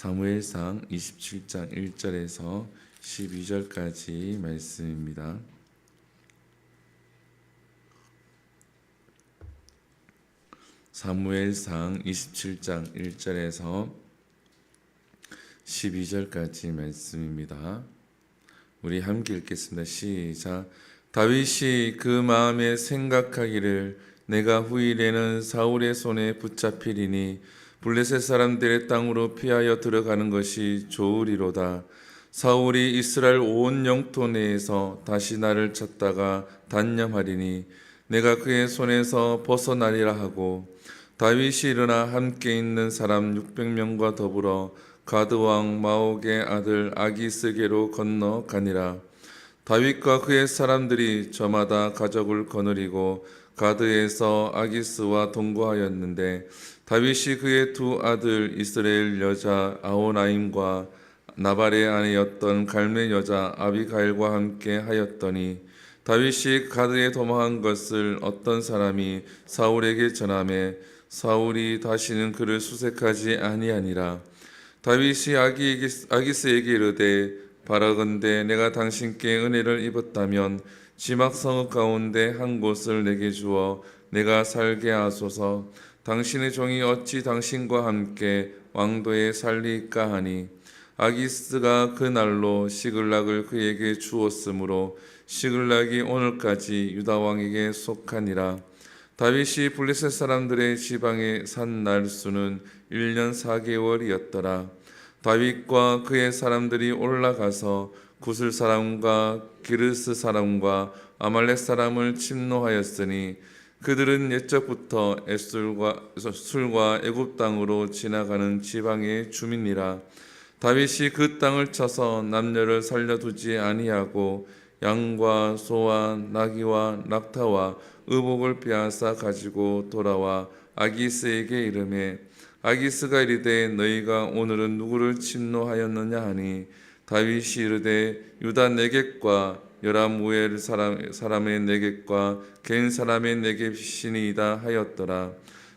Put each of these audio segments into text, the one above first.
사무엘상 27장 1절에서 12절까지 말씀입니다. 사무엘상 27장 1절에서 12절까지 말씀입니다. 우리 함께 읽겠습니다. 시작. 다윗이 그 마음에 생각하기를 내가 후일에는 사울의 손에 붙잡히리니 블레셋 사람들의 땅으로 피하여 들어가는 것이 좋으리로다. 사울이 이스라엘 온 영토 내에서 다시 나를 찾다가 단념하리니 내가 그의 손에서 벗어나리라 하고, 다윗이 일어나 함께 있는 사람 600명과 더불어 가드 왕 마옥의 아들 아기스게로 건너가니라. 다윗과 그의 사람들이 저마다 가족을 거느리고 가드에서 아기스와 동거하였는데, 다윗이 그의 두 아들 이스라엘 여자 아오나임과 나발의 아내였던 갈멜 여자 아비가일과 함께 하였더니, 다윗이 가드에 도망한 것을 어떤 사람이 사울에게 전하매 사울이 다시는 그를 수색하지 아니하니라. 다윗이 아기스에게 이르되 바라건대 내가 당신께 은혜를 입었다면 지막 성읍 가운데 한 곳을 내게 주어 내가 살게 하소서. 당신의 종이 어찌 당신과 함께 왕도에 살리까 하니, 아기스가 그 날로 시글락을 그에게 주었으므로 시글락이 오늘까지 유다 왕에게 속하니라. 다윗이 블레셋 사람들의 지방에 산 날수는 1년 4개월이었더라. 다윗과 그의 사람들이 올라가서 구슬 사람과 기르스 사람과 아말렉 사람을 침노하였으니 그들은 옛적부터 술과 애굽 땅으로 지나가는 지방의 주민이라. 다윗이 그 땅을 쳐서 남녀를 살려두지 아니하고 양과 소와 나귀와 낙타와 의복을 빼앗아 가지고 돌아와 아기스에게 이르매, 아기스가 이르되 너희가 오늘은 누구를 침노하였느냐 하니, 다윗이 이르되 유다 네겝과 여라무엘 사람의 네겝과 겐 사람의 네겝이니이다 하였더라.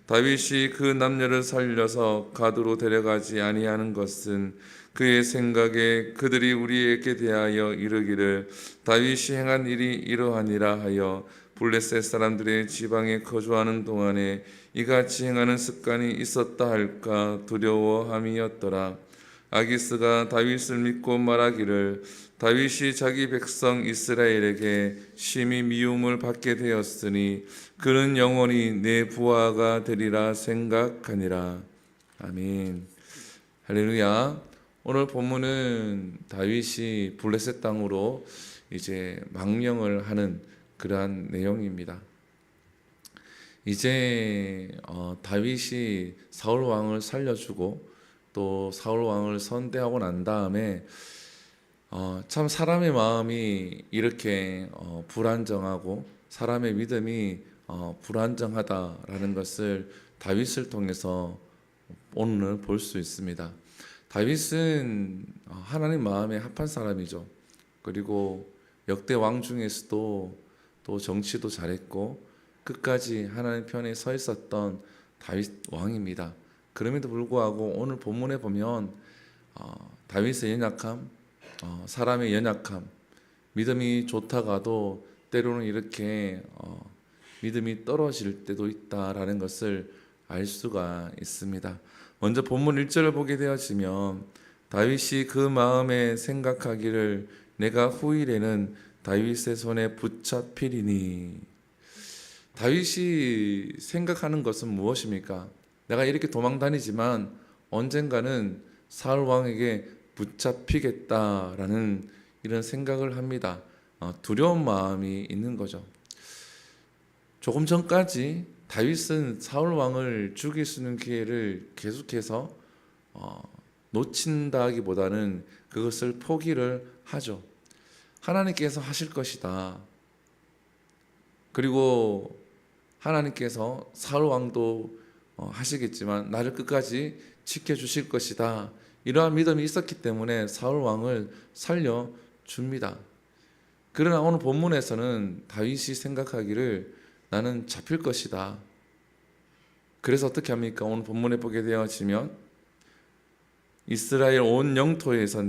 다윗이 그 남녀를 살려서 가드로 데려가지 아니하는 것은 그의 생각에 그들이 우리에게 대하여 이르기를 다윗이 행한 일이 이러하니라 하여 블레셋 사람들의 지방에 거주하는 동안에 이같이 행하는 습관이 있었다 할까 두려워함이었더라. 아기스가 다윗을 믿고 말하기를 다윗이 자기 백성 이스라엘에게 심히 미움을 받게 되었으니 그는 영원히 내 부하가 되리라 생각하니라. 아멘. 할렐루야. 오늘 본문은 다윗이 블레셋 땅으로 이제 망명을 하는 그러한 내용입니다. 이제 다윗이 사울 왕을 살려주고 또 사울 왕을 선대하고 난 다음에 참 사람의 마음이 이렇게 불안정하고 사람의 믿음이 불안정하다라는 것을 다윗을 통해서 오늘 볼 수 있습니다. 다윗은 하나님 마음에 합한 사람이죠. 그리고 역대 왕 중에서도 또 정치도 잘했고 끝까지 하나님 편에 서 있었던 다윗 왕입니다. 그럼에도 불구하고 오늘 본문에 보면 다윗의 연약함, 사람의 연약함, 믿음이 좋다가도 때로는 이렇게 믿음이 떨어질 때도 있다라는 것을 알 수가 있습니다. 먼저 본문 1절을 보게 되어지면 다윗이 그 마음에 생각하기를 내가 후일에는 다윗의 손에 붙잡히리니, 다윗이 생각하는 것은 무엇입니까? 내가 이렇게 도망 다니지만 언젠가는 사울 왕에게 붙잡히겠다라는 이런 생각을 합니다. 두려운 마음이 있는 거죠. 조금 전까지 다윗은 사울 왕을 죽일 수 있는 기회를 계속해서 놓친다기보다는 그것을 포기를 하죠. 하나님께서 하실 것이다. 그리고 하나님께서 사울 왕도 하시겠지만 나를 끝까지 지켜주실 것이다. 이러한 믿음이 있었기 때문에 사울 왕을 살려줍니다. 그러나 오늘 본문에서는 다윗이 생각하기를 나는 잡힐 것이다. 그래서 어떻게 합니까? 오늘 본문에 보게 되어지면 이스라엘 온 영토에서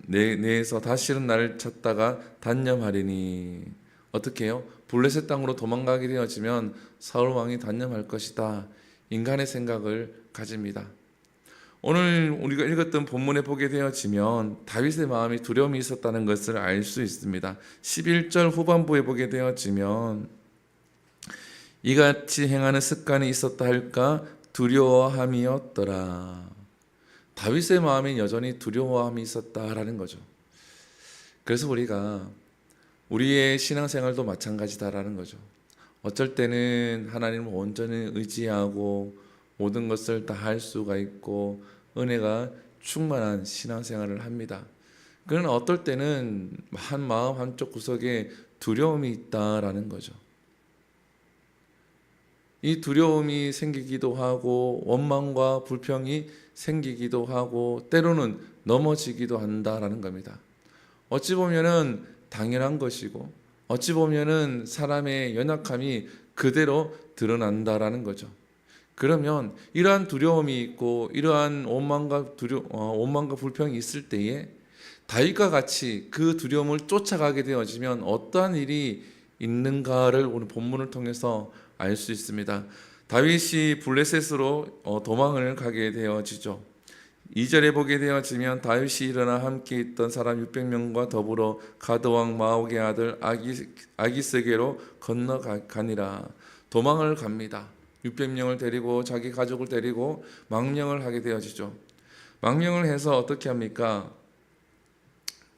내에서 다시는 나를 찾다가 단념하리니. 어떻게 해요? 블레셋 땅으로 도망가게 되어지면 사울 왕이 단념할 것이다. 인간의 생각을 가집니다. 오늘 우리가 읽었던 본문에 보게 되어지면 다윗의 마음이 두려움이 있었다는 것을 알 수 있습니다. 11절 후반부에 보게 되어지면 이같이 행하는 습관이 있었다 할까 두려워함이었더라. 다윗의 마음에 여전히 두려워함이 있었다라는 거죠. 그래서 우리가 우리의 신앙생활도 마찬가지다라는 거죠. 어쩔 때는 하나님을 온전히 의지하고 모든 것을 다 할 수가 있고 은혜가 충만한 신앙생활을 합니다. 그러나 어떨 때는 한 마음 한쪽 구석에 두려움이 있다라는 거죠. 이 두려움이 생기기도 하고 원망과 불평이 생기기도 하고 때로는 넘어지기도 한다라는 겁니다. 어찌 보면은 당연한 것이고 어찌 보면은 사람의 연약함이 그대로 드러난다라는 거죠. 그러면 이러한 두려움이 있고 이러한 원망과 불평이 있을 때에 다윗과 같이 그 두려움을 쫓아가게 되어지면 어떠한 일이 있는가를 오늘 본문을 통해서 알 수 있습니다. 다윗이 블레셋으로 도망을 가게 되어지죠. 2절에 보게 되어지면 다윗이 일어나 함께 있던 사람 600명과 더불어 가드왕 마옥의 아들 아기스에게로 건너가니라. 도망을 갑니다. 600명을 데리고 자기 가족을 데리고 망명을 하게 되어지죠. 망명을 해서 어떻게 합니까?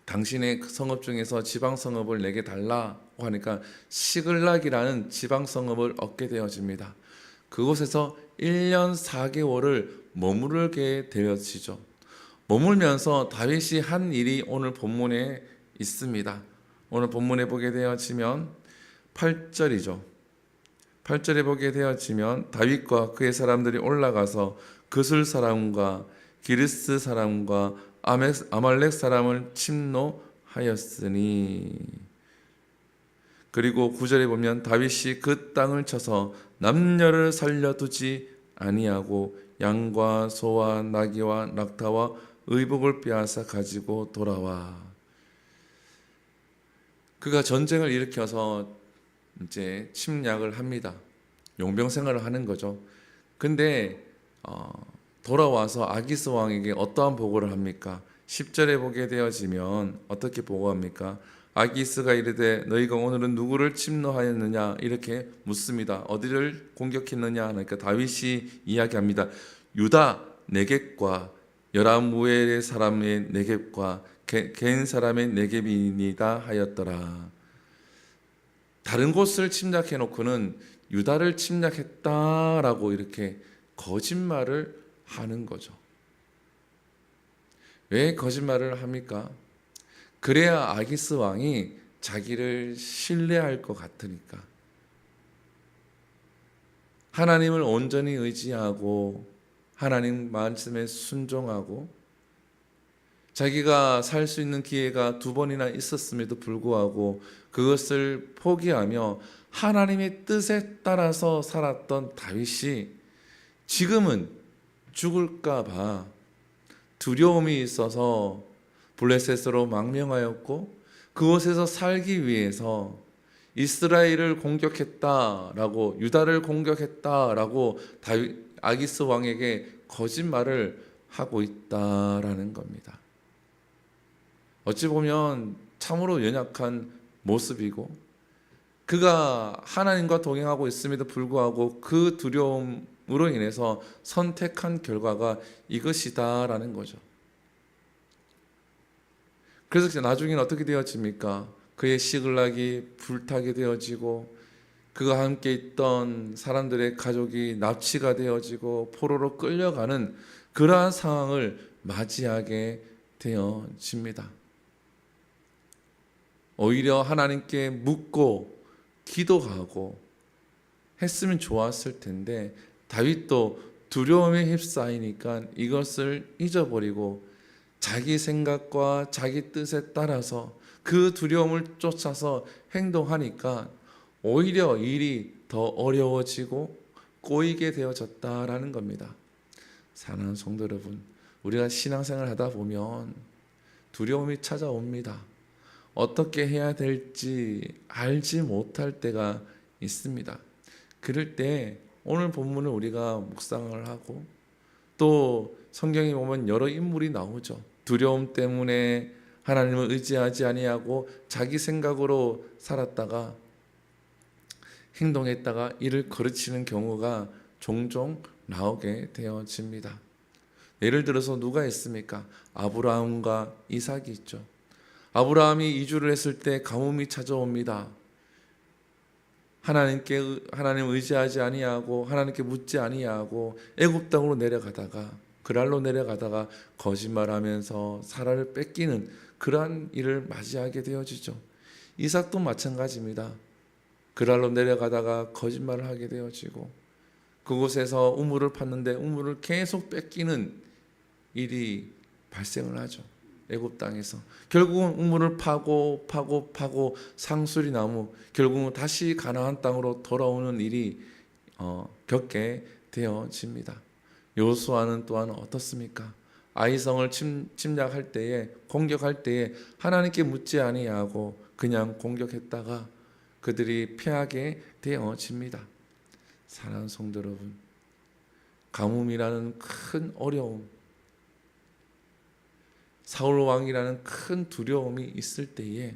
당신의 성읍 중에서 지방 성읍을 내게 달라고 하니까 시글락이라는 지방 성읍을 얻게 되어집니다. 그곳에서 1년 4개월을 머무르게 되어지죠. 머물면서 다윗이 한 일이 오늘 본문에 있습니다. 오늘 본문에 보게 되어지면 8절이죠. 8절에 보게 되어지면 다윗과 그의 사람들이 올라가서 그술 사람과 기르스 사람과 아말렉 사람을 침노하였으니. 그리고 9절에 보면 다윗이 그 땅을 쳐서 남녀를 살려두지 아니하고 양과 소와 나귀와 낙타와 의복을 빼앗아 가지고 돌아와. 그가 전쟁을 일으켜서 이제 침략을 합니다. 용병 생활을 하는 거죠. 근데 돌아와서 아기스 왕에게 어떠한 보고를 합니까? 10절에 보게 되어지면 어떻게 보고합니까? 아기스가 이르되 너희가 오늘은 누구를 침노하였느냐 이렇게 묻습니다. 어디를 공격했느냐 하니까 다윗이 이야기합니다. 유다 네겝과 여라무엘 사람의 네겝과 겐 사람의 네겝이니다 하였더라. 다른 곳을 침략해 놓고는 유다를 침략했다라고 이렇게 거짓말을 하는 거죠. 왜 거짓말을 합니까? 그래야 아기스 왕이 자기를 신뢰할 것 같으니까. 하나님을 온전히 의지하고 하나님 말씀에 순종하고 자기가 살 수 있는 기회가 2번이나 있었음에도 불구하고 그것을 포기하며 하나님의 뜻에 따라서 살았던 다윗이 지금은 죽을까 봐 두려움이 있어서 블레셋으로 망명하였고 그곳에서 살기 위해서 이스라엘을 공격했다라고 유다를 공격했다라고 아기스 왕에게 거짓말을 하고 있다라는 겁니다. 어찌 보면 참으로 연약한 모습이고 그가 하나님과 동행하고 있음에도 불구하고 그 두려움으로 인해서 선택한 결과가 이것이다라는 거죠. 그래서 나중에는 어떻게 되어집니까? 그의 시글락이 불타게 되어지고 그가 함께 있던 사람들의 가족이 납치가 되어지고 포로로 끌려가는 그러한 상황을 맞이하게 되어집니다. 오히려 하나님께 묻고 기도하고 했으면 좋았을 텐데 다윗도 두려움에 휩싸이니까 이것을 잊어버리고 자기 생각과 자기 뜻에 따라서 그 두려움을 쫓아서 행동하니까 오히려 일이 더 어려워지고 꼬이게 되어졌다라는 겁니다. 사랑하는 성도 여러분, 우리가 신앙생활 하다 보면 두려움이 찾아옵니다. 어떻게 해야 될지 알지 못할 때가 있습니다. 그럴 때 오늘 본문을 우리가 묵상을 하고 또 성경에 보면 여러 인물이 나오죠. 두려움 때문에 하나님을 의지하지 아니하고 자기 생각으로 살았다가 행동했다가 이를 거르치는 경우가 종종 나오게 되어집니다. 예를 들어서 누가 있습니까? 아브라함과 이삭이 있죠. 아브라함이 이주를 했을 때 가뭄이 찾아옵니다. 하나님 의지하지 아니하고 하나님께 묻지 아니하고 애굽 땅으로 내려가다가 그랄로 내려가다가 거짓말하면서 사라를 뺏기는 그러한 일을 맞이하게 되어지죠. 이삭도 마찬가지입니다. 그랄로 내려가다가 거짓말을 하게 되어지고 그곳에서 우물을 팠는데 우물을 계속 뺏기는 일이 발생을 하죠. 애굽 땅에서 결국은 우물을 파고 상수리 나무 결국은 다시 가나안 땅으로 돌아오는 일이 겪게 되어집니다. 여호수아는 또한 어떻습니까? 아이성을 침략할 때에 공격할 때에 하나님께 묻지 아니하고 그냥 공격했다가 그들이 패하게 되어집니다. 사랑하는 성도 여러분, 가뭄이라는 큰 어려움, 사울 왕이라는 큰 두려움이 있을 때에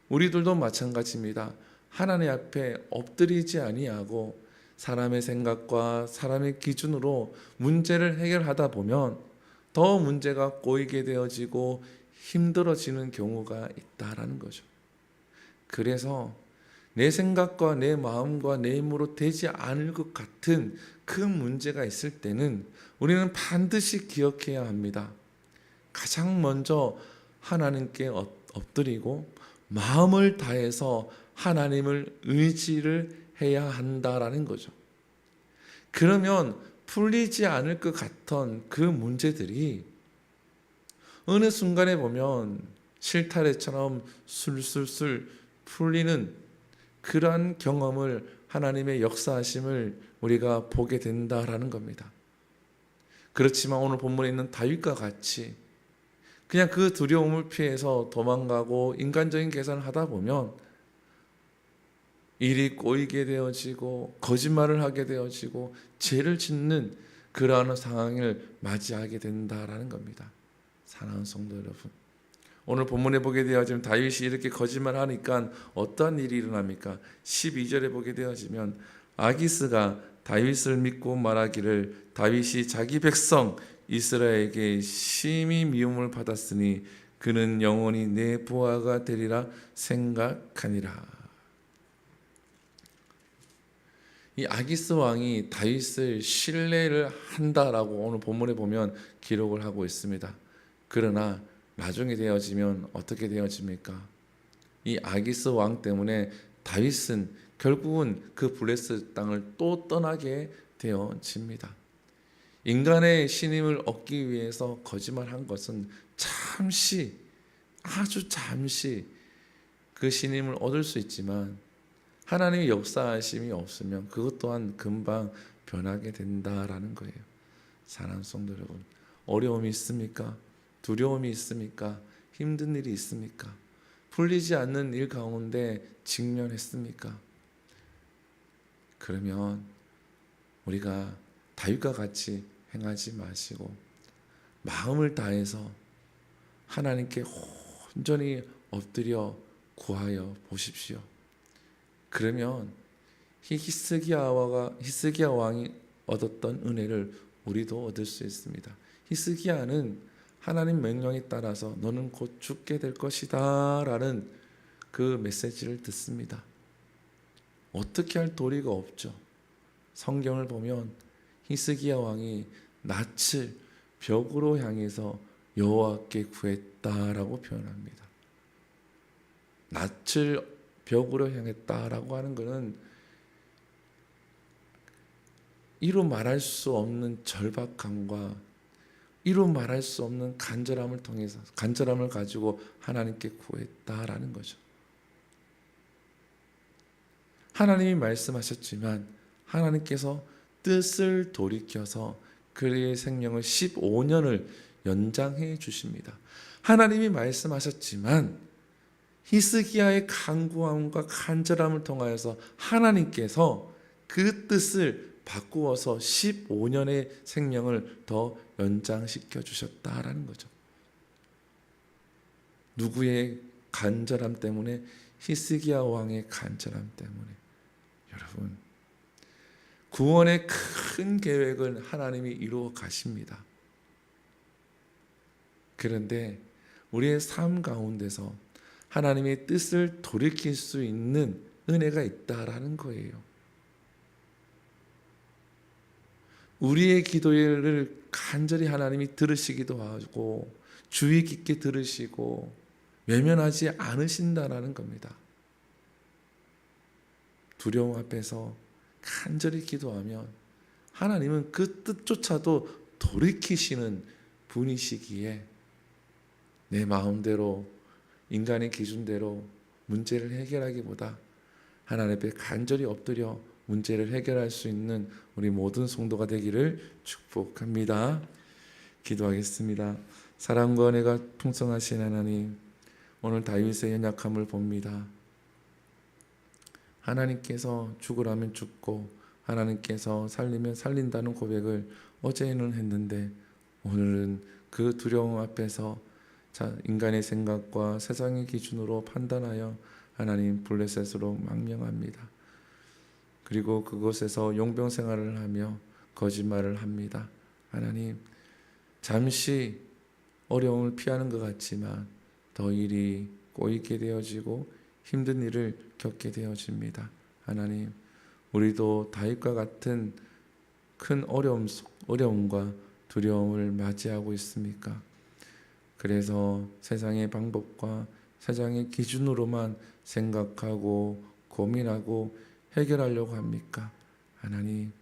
우리들도 마찬가지입니다. 하나님 앞에 엎드리지 아니하고 사람의 생각과 사람의 기준으로 문제를 해결하다 보면 더 문제가 꼬이게 되어지고 힘들어지는 경우가 있다라는 거죠. 그래서 내 생각과 내 마음과 내 힘으로 되지 않을 것 같은 큰 문제가 있을 때는 우리는 반드시 기억해야 합니다. 가장 먼저 하나님께 엎드리고 마음을 다해서 하나님을 의지를 해야 한다라는 거죠. 그러면 풀리지 않을 것 같던 그 문제들이 어느 순간에 보면 실타래처럼 술술술 풀리는 그러한 경험을 하나님의 역사하심을 우리가 보게 된다라는 겁니다. 그렇지만 오늘 본문에 있는 다윗과 같이 그냥 그 두려움을 피해서 도망가고 인간적인 계산을 하다 보면 일이 꼬이게 되어지고 거짓말을 하게 되어지고 죄를 짓는 그러한 상황을 맞이하게 된다라는 겁니다. 사랑하는 성도 여러분, 오늘 본문에 보게 되어지면 다윗이 이렇게 거짓말하니까 어떤 일이 일어납니까? 12절에 보게 되어지면 아기스가 다윗을 믿고 말하기를 다윗이 자기 백성 이스라엘에게 심히 미움을 받았으니 그는 영원히 내 부하가 되리라 생각하니라. 이 아기스 왕이 다윗을 신뢰를 한다라고 오늘 본문에 보면 기록을 하고 있습니다. 그러나 나중에 되어지면 어떻게 되어집니까? 이 아기스 왕 때문에 다윗은 결국은 그 블레스 땅을 또 떠나게 되어집니다. 인간의 신임을 얻기 위해서 거짓말한 것은 잠시, 아주 잠시 그 신임을 얻을 수 있지만 하나님의 역사하심이 없으면 그것 또한 금방 변하게 된다라는 거예요. 사랑하는 성도 여러분, 어려움이 있습니까? 두려움이 있습니까? 힘든 일이 있습니까? 풀리지 않는 일 가운데 직면했습니까? 그러면 우리가 다윗과 같이 행하지 마시고 마음을 다해서 하나님께 온전히 엎드려 구하여 보십시오. 그러면 히스기야 왕이 얻었던 은혜를 우리도 얻을 수 있습니다. 히스기야는 하나님 명령에 따라서 너는 곧 죽게 될 것이다 라는 그 메시지를 듣습니다. 어떻게 할 도리가 없죠. 성경을 보면 히스기야 왕이 낯을 벽으로 향해서 여호와께 구했다라고 표현합니다. 낯을 벽으로 향했다라고 하는 것은 이루 말할 수 없는 절박함과 이루 말할 수 없는 간절함을 통해서 간절함을 가지고 하나님께 구했다라는 거죠. 하나님이 말씀하셨지만 하나님께서 뜻을 돌이켜서 그의 생명을 15년을 연장해 주십니다. 하나님이 말씀하셨지만 히스기야의 간구함과 간절함을 통하여서 하나님께서 그 뜻을 바꾸어서 15년의 생명을 더 연장시켜 주셨다라는 거죠. 누구의 간절함 때문에? 히스기야 왕의 간절함 때문에. 여러분, 구원의 큰 계획은 하나님이 이루어 가십니다. 그런데 우리의 삶 가운데서 하나님의 뜻을 돌이킬 수 있는 은혜가 있다라는 거예요. 우리의 기도를 간절히 하나님이 들으시기도 하고 주의 깊게 들으시고 외면하지 않으신다라는 겁니다. 두려움 앞에서 간절히 기도하면 하나님은 그 뜻조차도 돌이키시는 분이시기에 내 마음대로 인간의 기준대로 문제를 해결하기보다 하나님 앞에 간절히 엎드려 문제를 해결할 수 있는 우리 모든 성도가 되기를 축복합니다. 기도하겠습니다. 사랑과 은혜가 풍성하신 하나님, 오늘 다윗의 연약함을 봅니다. 하나님께서 죽으라면 죽고 하나님께서 살리면 살린다는 고백을 어제는 했는데 오늘은 그 두려움 앞에서 인간의 생각과 세상의 기준으로 판단하여 하나님 블레셋으로 망명합니다. 그리고 그곳에서 용병 생활을 하며 거짓말을 합니다. 하나님, 잠시 어려움을 피하는 것 같지만 더 일이 꼬이게 되어지고 힘든 일을 겪게 되어집니다. 하나님, 우리도 다윗과 같은 큰 어려움과 두려움을 맞이하고 있습니까? 그래서 세상의 방법과 세상의 기준으로만 생각하고 고민하고 해결하려고 합니까? 하나님,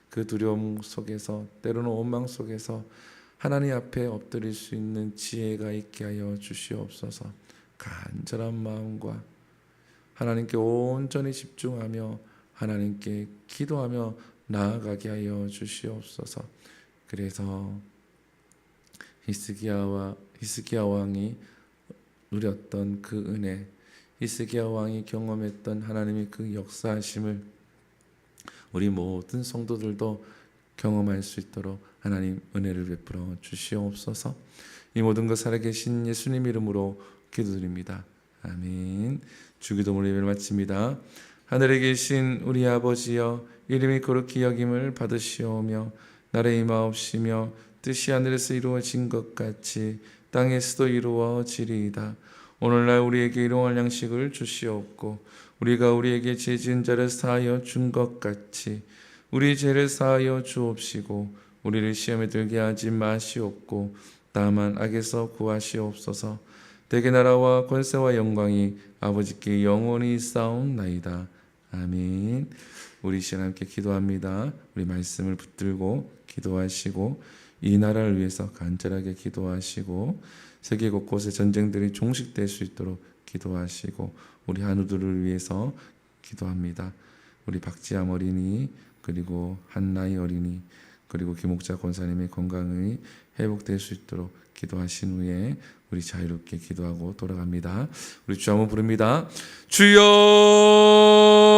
그 두려움 속에서 때로는 원망 속에서 하나님 앞에 엎드릴 수 있는 지혜가 있게 하여 주시옵소서. 간절한 마음과 하나님께 온전히 집중하며 하나님께 기도하며 나아가게 하여 주시옵소서. 그래서 히스기야 왕이 누렸던 그 은혜, 히스기야 왕이 경험했던 하나님의 그 역사하심을 우리 모든 성도들도 경험할 수 있도록 하나님 은혜를 베풀어 주시옵소서. 이 모든 것 살아계신 예수님 이름으로 기도드립니다. 아멘. 주기도문 예배를 마칩니다. 하늘에 계신 우리 아버지여, 이름이 거룩히 여김을 받으시오며 나라의 임하옵시며 뜻이 하늘에서 이루어진 것 같이 땅에서도 이루어지리이다. 오늘날 우리에게 일용할 양식을 주시옵고 우리가 우리에게 죄 지은 자를 사하여 준 것 같이 우리 죄를 사하여 주옵시고 우리를 시험에 들게 하지 마시옵고 다만 악에서 구하시옵소서. 대개 나라와 권세와 영광이 아버지께 영원히 있사옵나이다. 아멘. 우리 시간 함께 기도합니다. 우리 말씀을 붙들고 기도하시고 이 나라를 위해서 간절하게 기도하시고 세계 곳곳에 전쟁들이 종식될 수 있도록 기도하시고 우리 한우들을 위해서 기도합니다. 우리 박지암 어린이 그리고 한나희 어린이 그리고 김옥자 권사님의 건강이 회복될 수 있도록 기도하신 후에 우리 자유롭게 기도하고 돌아갑니다. 우리 주 한번 부릅니다. 주여